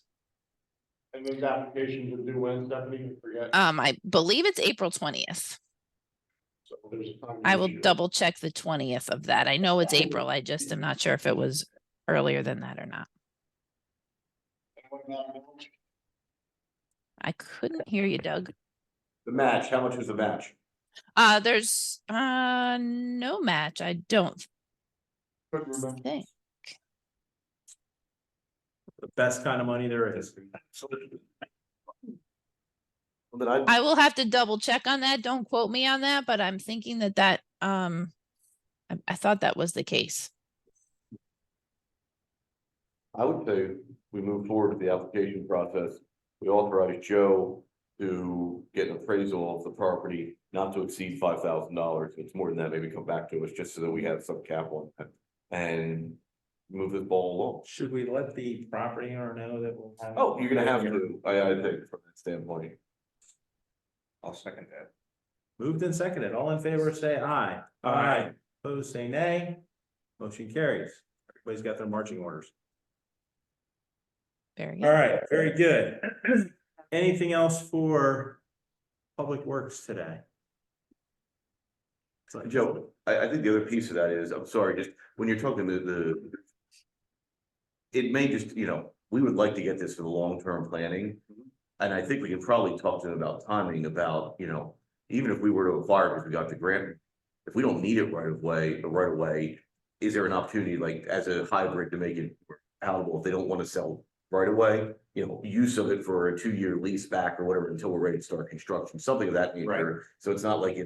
[SPEAKER 5] And those applications are due when, Stephanie, I forget.
[SPEAKER 6] I believe it's April 20th.
[SPEAKER 5] So there's a time.
[SPEAKER 6] I will double check the 20th of that. I know it's April. I just am not sure if it was earlier than that or not. I couldn't hear you, Doug.
[SPEAKER 2] The match, how much was the match?
[SPEAKER 6] There's no match. I don't think.
[SPEAKER 1] The best kind of money there is.
[SPEAKER 2] Well, then
[SPEAKER 6] I will have to double check on that. Don't quote me on that, but I'm thinking that I thought that was the case.
[SPEAKER 2] I would say we move forward with the application process. We authorize Joe to get an appraisal of the property not to exceed $5,000. If it's more than that, maybe come back to us just so that we have some cap on it and move this ball along.
[SPEAKER 1] Should we let the property owner know that we'll have?
[SPEAKER 2] Oh, you're gonna have to, I think from that standpoint.
[SPEAKER 4] I'll second that.
[SPEAKER 1] Moved and seconded. All in favor, say aye.
[SPEAKER 4] Aye.
[SPEAKER 1] Opposed, say nay. Motion carries. Everybody's got their marching orders.
[SPEAKER 6] Very
[SPEAKER 1] All
[SPEAKER 6] good.
[SPEAKER 1] right, very good. Anything else for Public Works today?
[SPEAKER 2] Joe, I think the other piece of that is, I'm sorry, just when you're talking it may just, we would like to get this for the long-term planning. And I think we can probably talk to them about timing about, even if we were to acquire, because we got the grant, if we don't need it right away, is there an opportunity like as a hybrid to make it palatable if they don't want to sell right away? Use of it for a 2-year lease back or whatever until we're ready to start construction, something of that nature.
[SPEAKER 1] Right.
[SPEAKER 2] So it's not like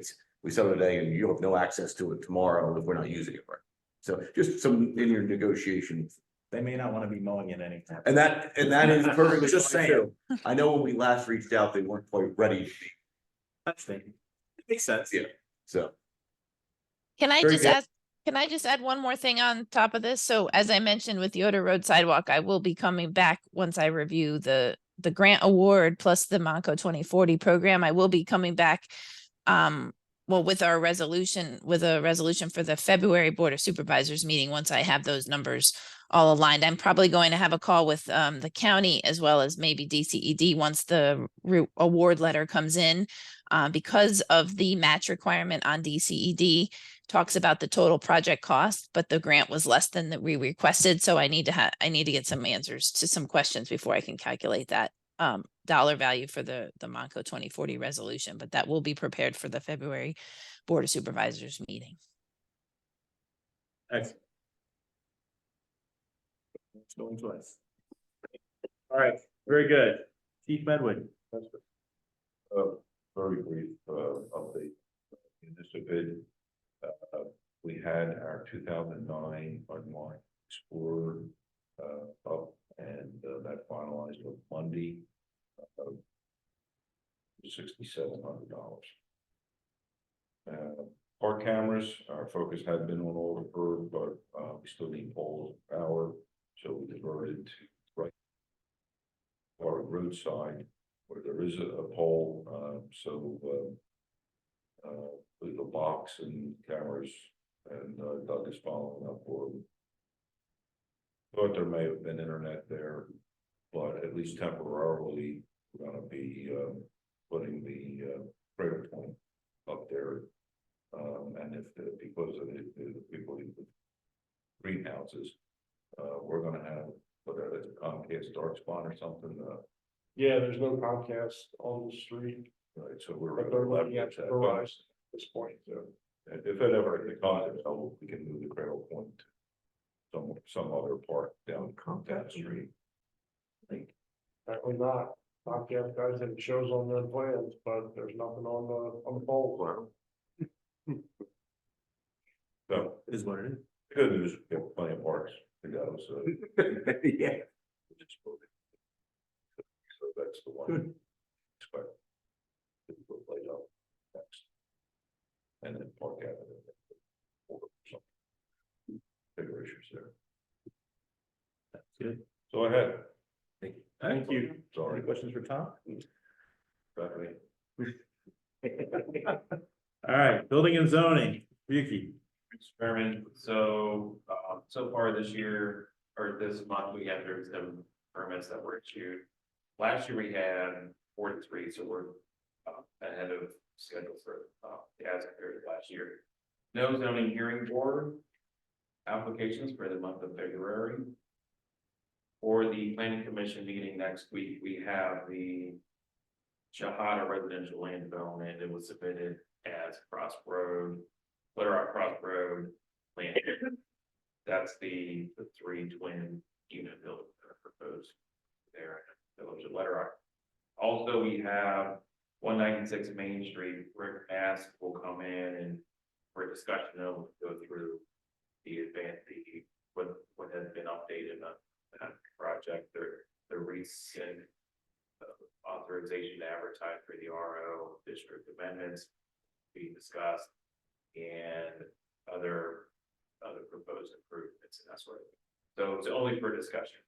[SPEAKER 2] we sell it today and you have no access to it tomorrow if we're not using it right. So just some in your negotiations.
[SPEAKER 1] They may not want to be mowing it anytime.
[SPEAKER 2] And that is perfectly
[SPEAKER 1] Just
[SPEAKER 2] fine,
[SPEAKER 1] saying.
[SPEAKER 2] too. I know when we last reached out, they weren't quite ready to be,
[SPEAKER 1] That's it. It makes sense.
[SPEAKER 2] Yeah. so.
[SPEAKER 6] Can I
[SPEAKER 1] Very
[SPEAKER 6] just
[SPEAKER 1] good.
[SPEAKER 6] ask, can I just add one more thing on top of this? So as I mentioned with the Yoder Road sidewalk, I will be coming back once I review the grant award plus the Monco 2040 program. I will be coming back with a resolution for the February Board of Supervisors meeting once I have those numbers all aligned. I'm probably going to have a call with the county as well as maybe DCED once the award letter comes in, because of the match requirement on DCED talks about the total project cost, but the grant was less than that we requested. So I need to get some answers to some questions before I can calculate that dollar value for the Monco 2040 resolution, but that will be prepared for the February Board of Supervisors meeting.
[SPEAKER 1] Excellent. It's going twice. All right, very good. Chief Medwood.
[SPEAKER 8] Very brief update. In this bid, we had our 2009 Unwind Explorer up, and that finalized on Monday. $6,700. Park cameras, our focus had been on Alderburgh, but we still need poles of power, so we diverted to right our roadside where there is a pole. With the box and cameras, and Doug is following up for them. Thought there may have been internet there, but at least temporarily, we're gonna be putting the cradle point up there. And if, because of the people in the greenhouses, we're gonna have, whether it's a Comcast dark spot or something,
[SPEAKER 5] Yeah, there's no Comcast on the street,
[SPEAKER 8] right, so we're
[SPEAKER 5] but
[SPEAKER 8] gonna
[SPEAKER 5] they're looking at
[SPEAKER 8] leverage that.
[SPEAKER 5] Verizon at this point, so.
[SPEAKER 8] And if it ever becomes, we can move the cradle point to some other park down the street.
[SPEAKER 5] Apparently not. Comcast guys have shows on their plans, but there's nothing on the pole.
[SPEAKER 8] So,
[SPEAKER 1] It is what it is.
[SPEAKER 8] the good news, we have plenty of parks to go, so.
[SPEAKER 1] Yeah.
[SPEAKER 8] Just move it. So that's the one.
[SPEAKER 1] Good.
[SPEAKER 8] Expect. It will play out next. And then Park Avenue. Or some bigger issues there.
[SPEAKER 1] That's good.
[SPEAKER 8] So I had,
[SPEAKER 1] Thank you. Any
[SPEAKER 8] sorry,
[SPEAKER 1] questions for Tom?
[SPEAKER 8] Bethany.
[SPEAKER 1] All right, building and zoning, Vicky.
[SPEAKER 9] Mr. Chairman, so, so far this year, or this month, we had 37 permits that were issued. Last year we had 43, so we're ahead of schedule for the as compared to last year. No zoning hearing board applications for the month of February. For the planning commission meeting next week, we have the Shahada residential land development. It was submitted as Crossroad, Little Rock Crossroad land. That's the three twin unit buildings that are proposed there in the village of Little Rock. Also, we have 196 Main Street. Rick Mask will come in and for discussion, they'll go through the what has been updated on that project, the recent authorization to advertise for the RO district amendments being discussed and other proposed improvements and that sort of thing. So it's only for discussion.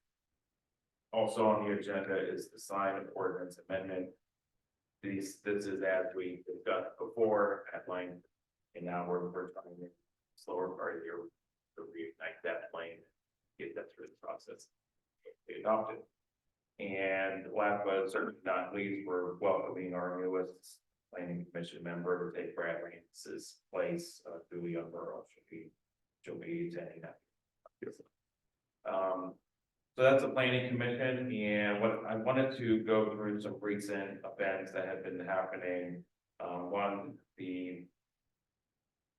[SPEAKER 9] Also on the agenda is the sign ordinance amendment. This is as we discussed before at length, and now we're trying to slower part of the year to reignite that flame, get that through the process. Be adopted. And last but certainly not least, we're welcoming our newest planning commission member to take Brad Rance's place. Julie Youngberg, she'll be attending that. So that's a planning commission, and what I wanted to go through some recent events that have been happening. One,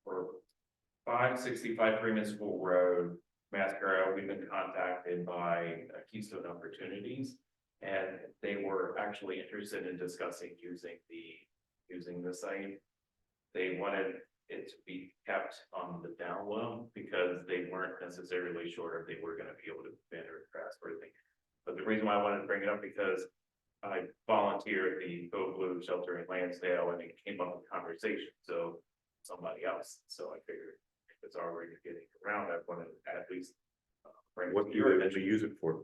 [SPEAKER 9] for 565 Freeman School Road, Mascaro, we've been contacted by Keystone Opportunities, and they were actually interested in discussing using the site. They wanted it to be kept on the down low because they weren't necessarily sure if they were going to be able to vent or grass or anything. But the reason why I wanted to bring it up because I volunteered at the Go Blue shelter in Lansdale and it came up in conversation. So somebody else. So I figured if it's already getting around, I wanted to at least bring
[SPEAKER 2] What
[SPEAKER 9] it
[SPEAKER 2] do
[SPEAKER 9] to your
[SPEAKER 2] you
[SPEAKER 9] attention.
[SPEAKER 2] actually use it for?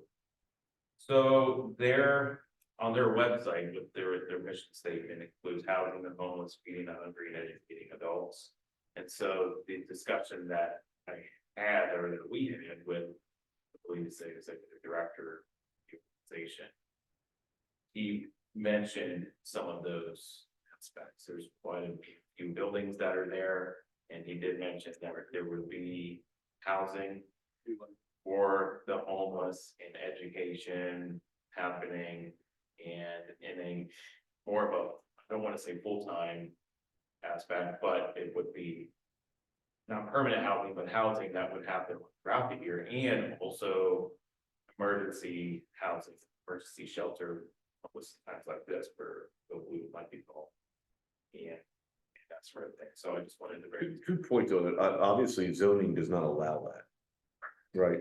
[SPEAKER 9] So they're on their website with their mission statement includes housing the homeless, feeding the hungry, and educating adults. And so the discussion that I had or that we had with the police executive director organization, he mentioned some of those aspects. There's quite a few buildings that are there, and he did mention that there would be housing for the homeless and education happening, and in a more of a, I don't want to say full-time aspect, but it would be not permanent housing, but housing that would happen throughout the year, and also emergency housing, emergency shelter with times like this where the blue might be called. And that sort of thing. So I just wanted to bring.
[SPEAKER 2] Good point, though, that obviously zoning does not allow that. Right?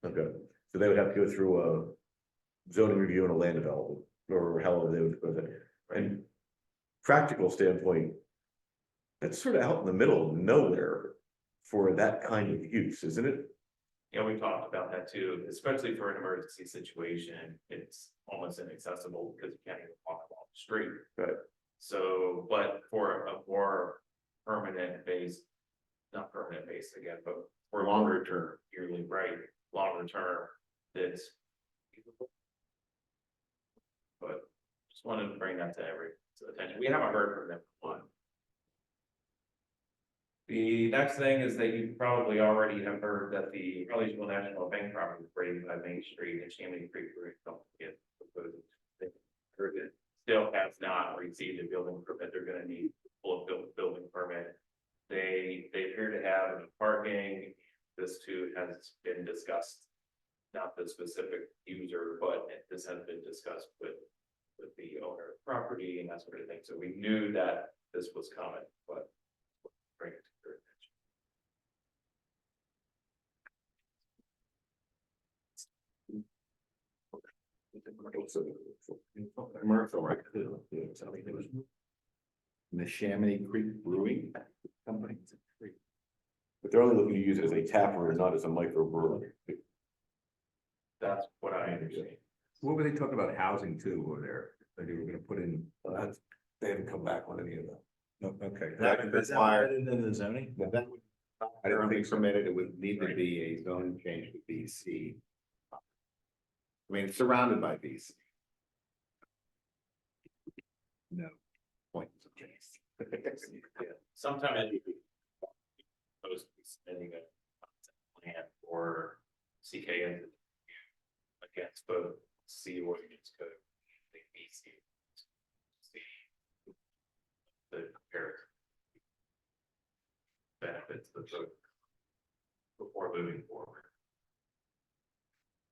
[SPEAKER 2] Okay, so they would have to go through a zoning review and a land development, or however they would put it. And practical standpoint, that's sort of out in the middle of nowhere for that kind of use, isn't it?
[SPEAKER 9] Yeah, we talked about that too, especially for an emergency situation. It's almost inaccessible because you can't even walk along the street.
[SPEAKER 2] Right.
[SPEAKER 9] So, but for a more permanent base, not permanent base again, but for longer term, yearly, right, longer term, that's. But just wanted to bring that to everyone's attention. We haven't heard from them. One. The next thing is that you probably already have heard that the Harleysville National Bank property is rated by Main Street and Chamonix Creek Brewing Company is proposing. They heard it still has not received a building permit. They're gonna need full building permit. They appear to have parking. This too has been discussed. Not the specific user, but this has been discussed with the owner of the property and that sort of thing. So we knew that this was coming, but bring it to your attention.
[SPEAKER 7] Commercial, right? The Chamonix Creek Brewing Company.
[SPEAKER 2] But they're only looking to use it as a tap room, not as a microbrewery.
[SPEAKER 9] That's what I understand.
[SPEAKER 8] What were they talking about housing too over there? That they were gonna put in,
[SPEAKER 2] They haven't come back on any of that.
[SPEAKER 8] no, okay.
[SPEAKER 7] That would require,
[SPEAKER 1] Added in the zoning?
[SPEAKER 7] that would currently permitted, it would need to be a zone change to BC. I mean, it's surrounded by BC. No. Point of case.
[SPEAKER 9] Sometime in supposed to be submitting a plan for CKN against both C ordinance code, the BC. The comparative benefits of both before moving forward.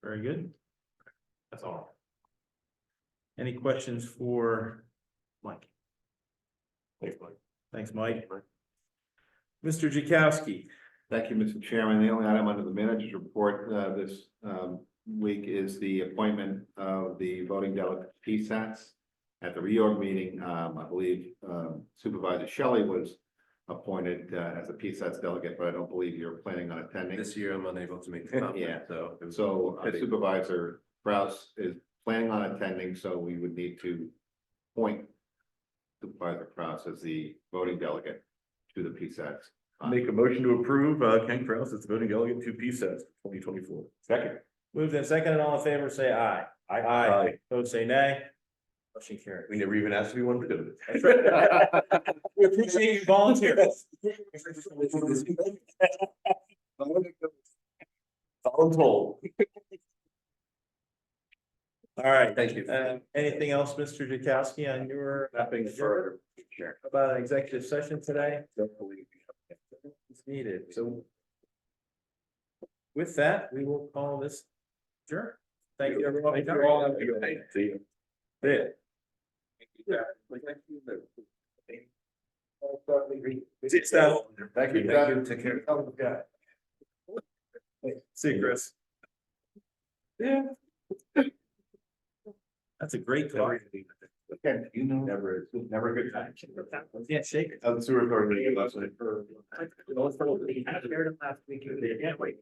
[SPEAKER 1] Very good.
[SPEAKER 9] That's all.
[SPEAKER 1] Any questions for Mike?
[SPEAKER 2] Thanks, Mike.
[SPEAKER 1] Thanks, Mike. Mr. Jakowski.
[SPEAKER 7] Thank you, Mr. Chairman. The only item under the manager's report this week is the appointment of the voting delegate PSATs. At the reorg meeting, I believe Supervisor Shelley was appointed as a PSATs delegate, but I don't believe you're planning on attending.
[SPEAKER 4] This year, I'm unable to make the conference,
[SPEAKER 7] Yeah.
[SPEAKER 4] so.
[SPEAKER 7] So Supervisor Kraus is planning on attending, so we would need to appoint Supervisor Kraus as the voting delegate to the PSATs.
[SPEAKER 2] Make a motion to approve Ken Kraus as voting delegate to PSATs 2024. Second.
[SPEAKER 1] Moved and seconded, all in favor, say aye.
[SPEAKER 2] Aye.
[SPEAKER 1] Vote say nay. Motion carried.
[SPEAKER 2] We never even asked if we wanted to do it.
[SPEAKER 1] That's right. We appreciate you volunteering.
[SPEAKER 2] Voluntold.
[SPEAKER 1] All right.
[SPEAKER 4] Thank you.
[SPEAKER 1] Anything else, Mr. Jakowski, on your?
[SPEAKER 2] Nothing further.
[SPEAKER 1] Sure. About an executive session today? It's needed, so. With that, we will call this adjourned. Thank you, everyone.
[SPEAKER 2] Thank you all. Have a good night. See you.
[SPEAKER 1] Yeah.
[SPEAKER 2] Thank you.
[SPEAKER 1] Take care. See you, Chris. Yeah. That's a great call.
[SPEAKER 7] Ken, you know.
[SPEAKER 2] Never a good time.
[SPEAKER 1] Yeah, shake it.
[SPEAKER 2] The sewer authority last night.
[SPEAKER 1] Last week. Can't wait.